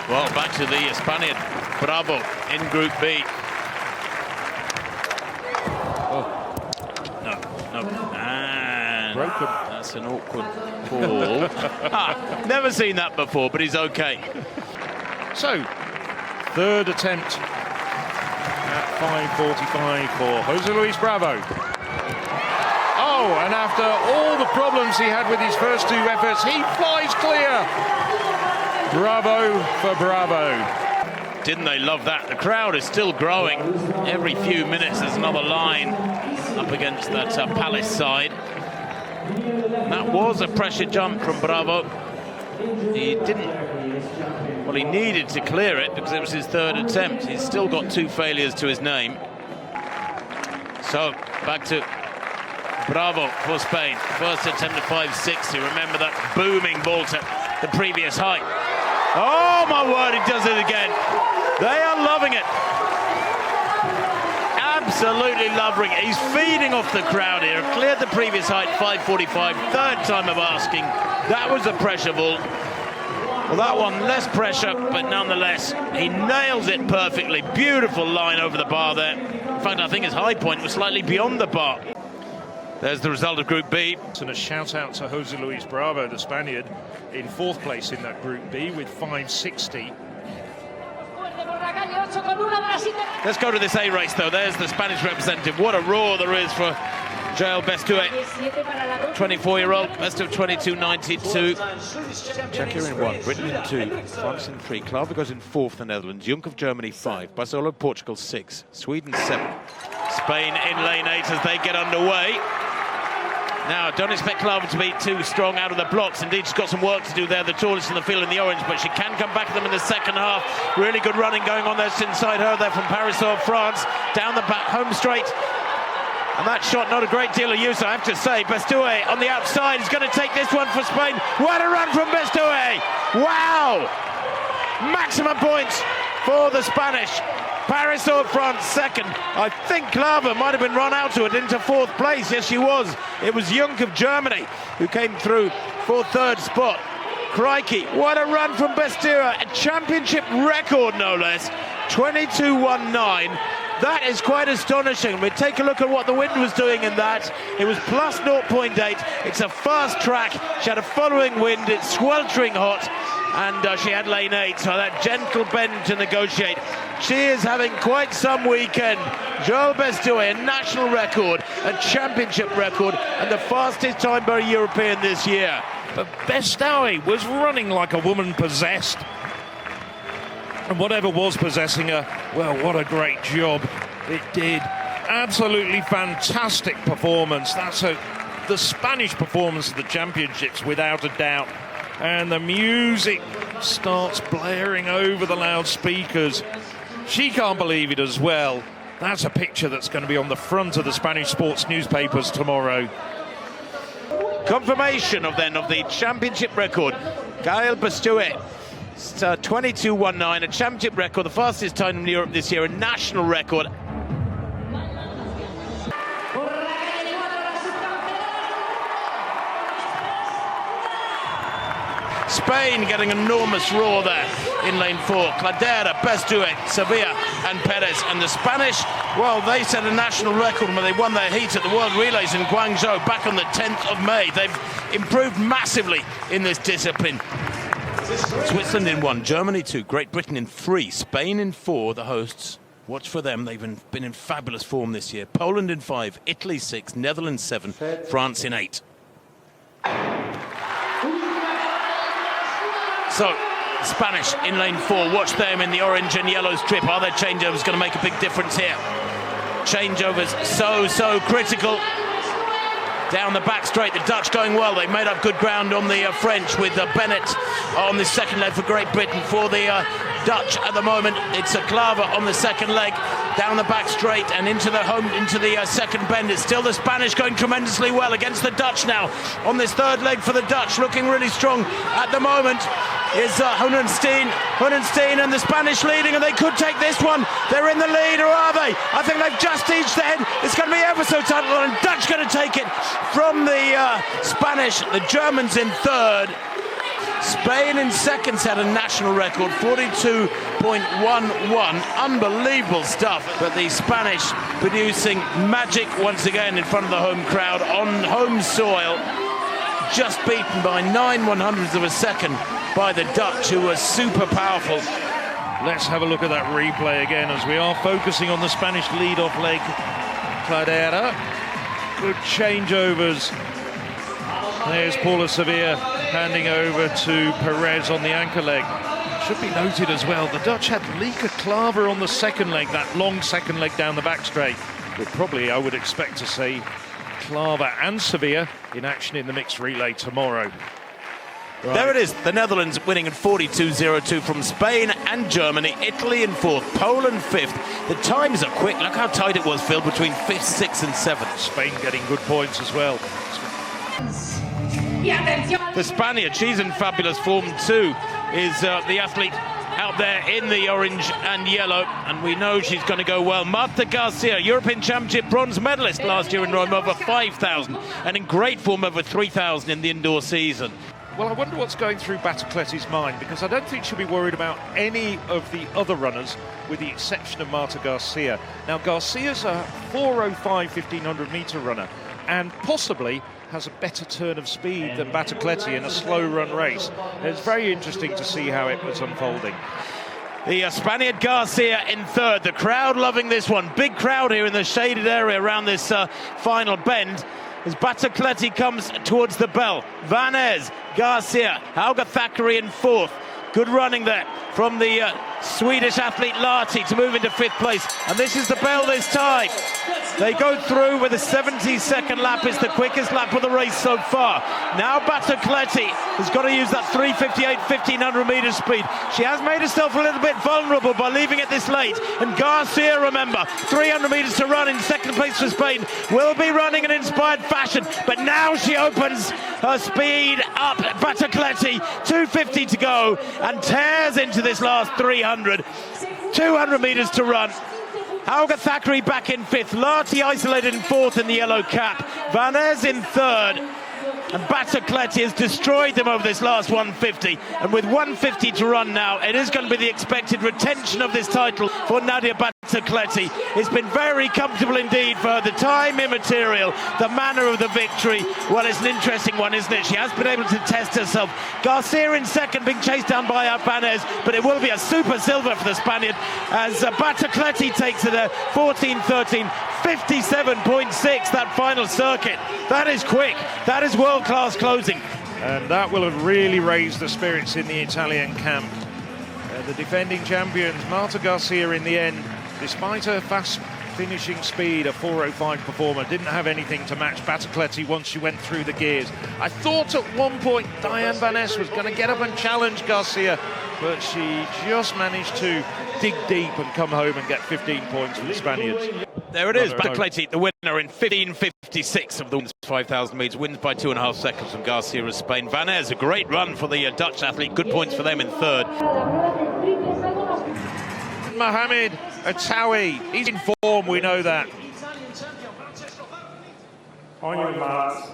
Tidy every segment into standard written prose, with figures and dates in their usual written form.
Well, back to the Spaniard, Bravo, in Group B. No. And broken. That's an awkward fall. Never seen that before, but he's okay. So, third attempt at 5:45 for Jose Luis Bravo. Oh, and after all the problems he had with his first two efforts, he flies clear. Bravo for Bravo. Didn't they love that? The crowd is still growing. Every few minutes there's another line up against that Palace side. That was a pressure jump from Bravo. He needed to clear it because it was his third attempt. He's still got 2 failures to his name. So back to Bravo for Spain. First attempt at 5.60. Remember that booming ball to the previous height. Oh my word, he does it again. They are loving it. Absolutely loving it. He's feeding off the crowd here. Cleared the previous height, 5.45. Third time of asking. That was a pressure ball. Well, that one less pressure, but nonetheless, he nails it perfectly. Beautiful line over the bar there. In fact, I think his high point was slightly beyond the bar. There's the result of Group B. And a shout out to Jose Luis Bravo, the Spaniard, in 4th place in that Group B with 5.60. Let's go to this A race, though. There's the Spanish representative. What a roar there is for Joel Bestouet, 24-year-old, best of 22.92. Czechia in 1, Britain in 2, France in 3, Klaver goes in 4th, the Netherlands, Junk of Germany 5, Barcelona, Portugal 6, Sweden 7. Spain in lane 8 as they get underway. Now, don't expect Klaver to be too strong out of the blocks. Indeed, she's got some work to do there, the tallest in the field in the orange, but she can come back to them in the second half. Really good running going on there inside her there from Paris of France. Down the back, home straight. And that shot, not a great deal of use, I have to say. Bestouet on the outside is going to take this one for Spain. What a run from Bestouet! Wow! Maximum points for the Spanish. Paris of France second. I think Klaver might have been run out to it into 4th place. Yes, she was. It was Junk of Germany who came through for 3rd spot. Crikey, what a run from Bestouet. A championship record, no less. 22.19. That is quite astonishing. We take a look at what the wind was doing in that. It was plus 0.8. It's a fast track. She had a following wind. It's sweltering hot. And she had lane 8, so that gentle bend to negotiate. She is having quite some weekend. Joel Bestouet, a national record, a championship record, and the fastest time by a European this year. But Bestouet was running like a woman possessed. And whatever was possessing her, well, what a great job it did. Absolutely fantastic performance. That's the Spanish performance of the championships, without a doubt. And the music starts blaring over the loudspeakers. She can't believe it as well. That's a picture that's going to be on the front of the Spanish sports newspapers tomorrow. Confirmation of the championship record. Gael Bestouet. It's 22.19, a championship record, the fastest time in Europe this year, a national record. Spain getting enormous roar there in lane 4. Cladera, Bestouet, Sevilla and Perez. And the Spanish, well, they set a national record when they won their heat at the World Relays in Guangzhou back on the 10th of May. They've improved massively in this discipline. Switzerland in 1, Germany 2, Great Britain in 3, Spain in 4, the hosts. Watch for them, they've been in fabulous form this year. Poland in 5, Italy 6, Netherlands 7, France in 8. So, Spanish in lane 4, watch them in the orange and yellow strip. Are their changeovers going to make a big difference here? Changeovers so critical. Down the back straight, the Dutch going well. They made up good ground on the French with Bennett on the second leg for Great Britain. For the Dutch at the moment, it's a Klaver on the second leg. Down the back straight and into the second bend. It's still the Spanish going tremendously well against the Dutch now. On this third leg for the Dutch, looking really strong at the moment is Hohenstein and the Spanish leading, and they could take this one. They're in the lead, or are they? I think they've just edged ahead. It's going to be ever so tight, and Dutch going to take it from the Spanish. The Germans in third. Spain in second set a national record, 42.11. Unbelievable stuff. But the Spanish producing magic once again in front of the home crowd on home soil. Just beaten by 9/100ths of a second by the Dutch, who were super powerful. Let's have a look at that replay again as we are focusing on the Spanish lead-off leg. Cladera. Good changeovers. There's Paula Sevilla handing over to Perez on the anchor leg. Should be noted as well, the Dutch had Lieke Klaver on the second leg, that long second leg down the back straight. But probably, I would expect to see Klaver and Sevilla in action in the mixed relay tomorrow. Right. There it is, the Netherlands winning at 42.02 from Spain and Germany, Italy in fourth, Poland fifth. The times are quick, look how tight it was, Phil, between fifth, sixth and seventh. Spain getting good points as well. The Spaniard, she's in fabulous form too, is the athlete out there in the orange and yellow, and we know she's going to go well. Marta Garcia, European Championship bronze medalist last year in Rome, over 5,000, and in great form over 3,000 in the indoor season. Well, I wonder what's going through Batacletti's mind, because I don't think she'll be worried about any of the other runners, with the exception of Marta Garcia. Now, Garcia's a 4:05 1500-metre runner, and possibly has a better turn of speed than Batacletti in a slow run race. It's very interesting to see how it was unfolding. The Spaniard Garcia in third, the crowd loving this one. Big crowd here in the shaded area around this final bend as Batacletti comes towards the bell. Vanez, Garcia, Helga Thackeray in fourth. Good running there from the Swedish athlete Lahti to move into fifth place. And this is the bell this time. They go through with a 70-second lap. It's the quickest lap of the race so far. Now Batacletti has got to use that 3:58 1500-metre speed. She has made herself a little bit vulnerable by leaving it this late. And Garcia, remember, 300 metres to run in second place for Spain, will be running in inspired fashion. But now she opens her speed up. Batacletti, 2:50 to go, and tears into this last 300. 200 metres to run. Helga Thackeray back in fifth. Lahti isolated in fourth in the yellow cap. Vanez in third. And Batacletti has destroyed them over this last 150. And with 150 to run now, it is going to be the expected retention of this title for Nadia Batacletti. It's been very comfortable indeed for her. The time immaterial, the manner of the victory. Well, it's an interesting one, isn't it? She has been able to test herself. Garcia in second, being chased down by Vanez, but it will be a super silver for the Spaniard as Batacletti takes it at 14:13, 57.6, that final circuit. That is quick. That is world-class closing. And that will have really raised the spirits in the Italian camp. The defending champions, Marta Garcia, in the end, despite her fast finishing speed, a 4:05 performer, didn't have anything to match Batacletti once she went through the gears. I thought at one point Diane Vaness was going to get up and challenge Garcia, but she just managed to dig deep and come home and get 15 points for the Spaniards. There it is, Batacletti, the winner in 15:56 of the 5,000 metres, wins by 2.5 seconds from Garcia of Spain. Vanez, a great run for the Dutch athlete, good points for them in third. Mohamed Atawi, he's in form, we know that. On your marks.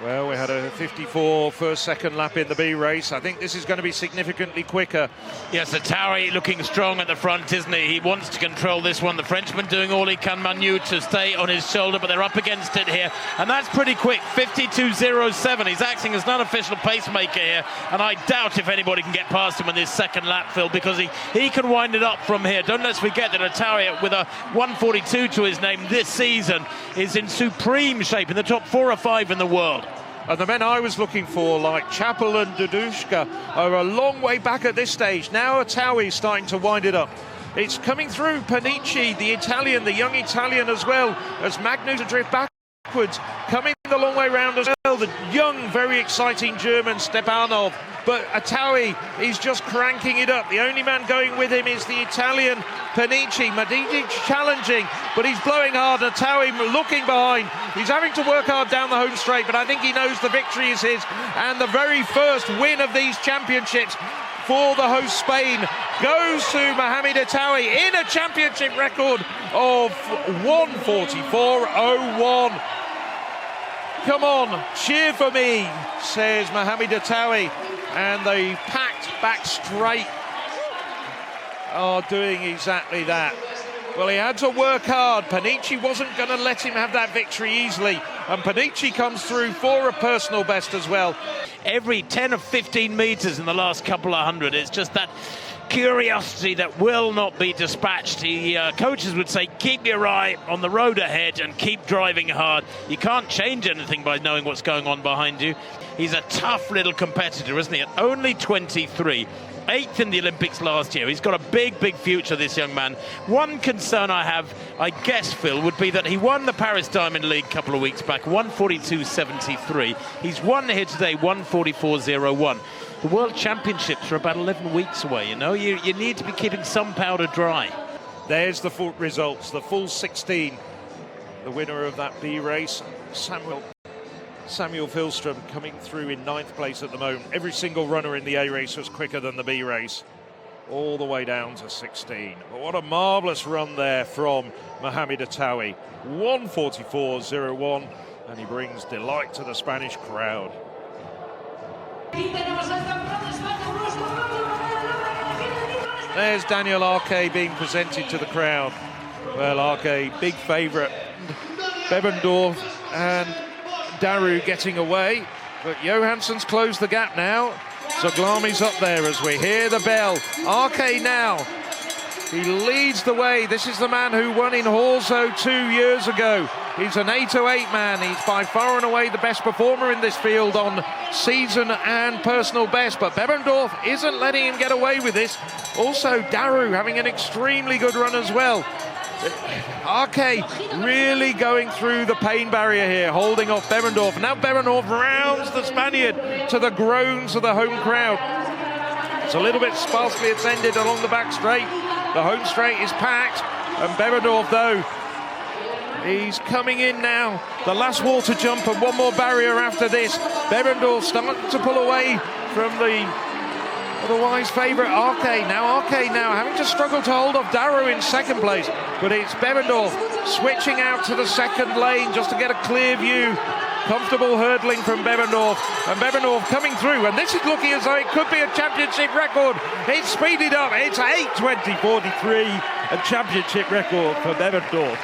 Well, we had a 54 first-second lap in the B race. I think this is going to be significantly quicker. Yes, Atawi looking strong at the front, isn't he? He wants to control this one. The Frenchman doing all he can, Manu, to stay on his shoulder, but they're up against it here. And that's pretty quick, 52.07. He's acting as an unofficial pacemaker here, and I doubt if anybody can get past him in this second lap, Phil, because he can wind it up from here. Don't let's forget that Atawi, with a 142 to his name this season, is in supreme shape, in the top 4 or 5 in the world. And the men I was looking for, like Chappell and Dudushka, are a long way back at this stage. Now Atawi is starting to wind it up. It's coming through. Panici, the Italian, the young Italian as well, as Magnus drift backwards, coming the long way round as well. The young, very exciting German Stepanov. But Atawi is just cranking it up. The only man going with him is the Italian Panici. Madidic challenging, but he's blowing hard. Atawi looking behind. He's having to work hard down the home straight, but I think he knows the victory is his. And the very first win of these championships for the host Spain goes to Mohamed Etawi in a championship record of 1:44.01. Come on, cheer for me, says Mohamed Etawi, and the packed back straight are doing exactly that. Well, he had to work hard. Panici wasn't going to let him have that victory easily, and Panici comes through for a personal best as well. Every 10 or 15 metres in the last couple of hundred, it's just that curiosity that will not be dispatched. Coaches would say, keep your eye on the road ahead and keep driving hard. You can't change anything by knowing what's going on behind you. He's a tough little competitor, isn't he? At only 23. 8th in the Olympics last year. He's got a big future, this young man. One concern I have, I guess, Phil, would be that he won the Paris Diamond League a couple of weeks back, 1:42.73. He's won here today, 1:44.01. The World Championships are about 11 weeks away, you know. You need to be keeping some powder dry. There's the full results, the full 16. The winner of that B race, Samuel Filstrom, coming through in 9th place at the moment. Every single runner in the A race was quicker than the B race, all the way down to 16. But what a marvellous run there from Mohamed Etawi. 1:44.01, and he brings delight to the Spanish crowd. There's Daniel Arce being presented to the crowd. Well, Arce, big favourite. Bebendorf and Daru getting away, but Johansson's closed the gap now. Zaglami's up there as we hear the bell. Arce now, he leads the way. This is the man who won in Horzo 2 years ago. He's an 8:08 man. He's by far and away the best performer in this field on season and personal best, but Bebendorf isn't letting him get away with this. Also, Daru having an extremely good run as well. Arce really going through the pain barrier here, holding off Bebendorf. Now Bebendorf rounds the Spaniard to the groans of the home crowd. It's a little bit sparsely attended along the back straight. The home straight is packed, and Bebendorf, though, he's coming in now. The last water jump and one more barrier after this. Bebendorf starting to pull away from the otherwise favourite Arce now having to struggle to hold off Daru in 2nd place, but it's Bebendorf switching out to the 2nd lane just to get a clear view. Comfortable hurdling from Bebendorf, and Bebendorf coming through, and this is looking as though it could be a championship record. It's speeded up, it's 8:20.43, a championship record for Bebendorf.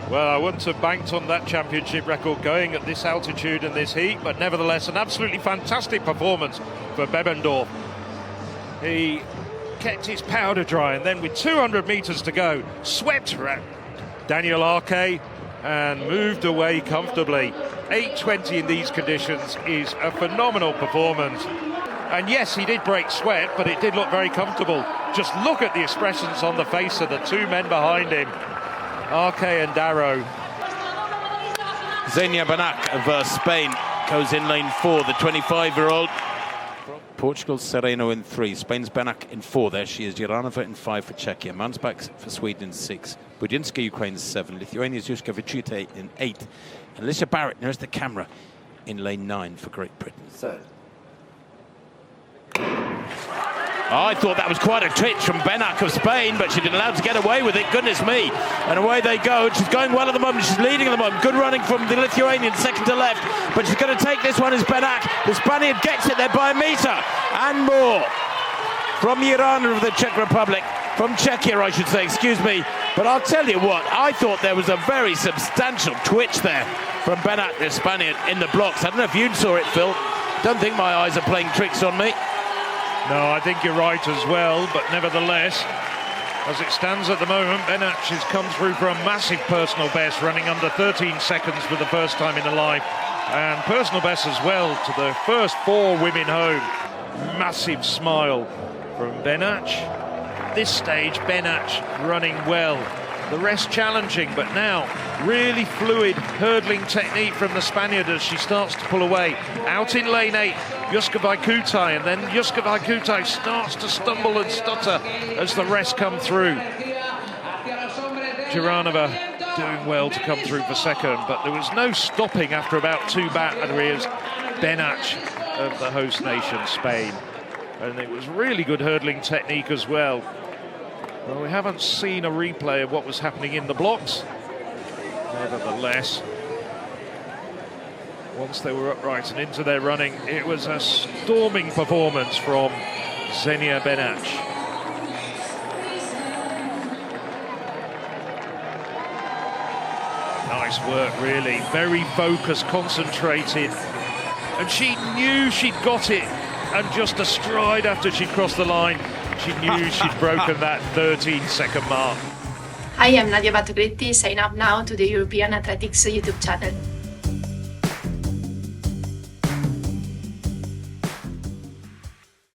Well, I wouldn't have banked on that championship record going at this altitude and this heat, but nevertheless an absolutely fantastic performance for Bebendorf. He kept his powder dry, and then with 200 metres to go, swept around Daniel Arce and moved away comfortably. 8:20 in these conditions is a phenomenal performance. And yes, he did break sweat, but it did look very comfortable. Just look at the expressions on the face of the two men behind him, Arce and Daru. Xenia Benac of Spain goes in lane 4, the 25-year-old. Portugal's Sereno in 3, Spain's Benac in 4. There she is, Jiranova in 5 for Czechia, Mansbach for Sweden in 6, Budinska, Ukraine 7, Lithuania's Juska Vichute in 8, and Alicia Barrett, nearest the camera, in lane 9 for Great Britain. Third. I thought that was quite a twitch from Benac of Spain, but she'd been allowed to get away with it, goodness me. And away they go. She's going well at the moment, she's leading at the moment. Good running from the Lithuanian, 2nd to left, but she's going to take this one as Benac. The Spaniard gets it there by a metre and more. From Jirana of the Czech Republic, from Czechia I should say, excuse me. But I'll tell you what, I thought there was a very substantial twitch there from Benac, the Spaniard, in the blocks. I don't know if you saw it, Phil. Don't think my eyes are playing tricks on me. No, I think you're right as well, but nevertheless, as it stands at the moment, Benac has come through for a massive personal best, running under 13 seconds for the first time in her life, and personal best as well to the first 4 women home. Massive smile from Benac. At this stage, Benac running well. The rest challenging, but now really fluid hurdling technique from the Spaniard as she starts to pull away. Out in lane 8, Juska Vichute, and then Juska Vichute starts to stumble and stutter as the rest come through. Jiranova doing well to come through for 2nd, but there was no stopping after about 2 batteries. Benac of the host nation, Spain. And it was really good hurdling technique as well. Well, we haven't seen a replay of what was happening in the blocks. Nevertheless, once they were upright and into their running, it was a storming performance from Xenia Benach. Nice work, really. Very focused, concentrated. And she knew she'd got it. And just a stride after she crossed the line, she knew she'd broken that 13-second mark. Hi, I'm Nadia Batogritti. Sign up now to the European Athletics YouTube channel.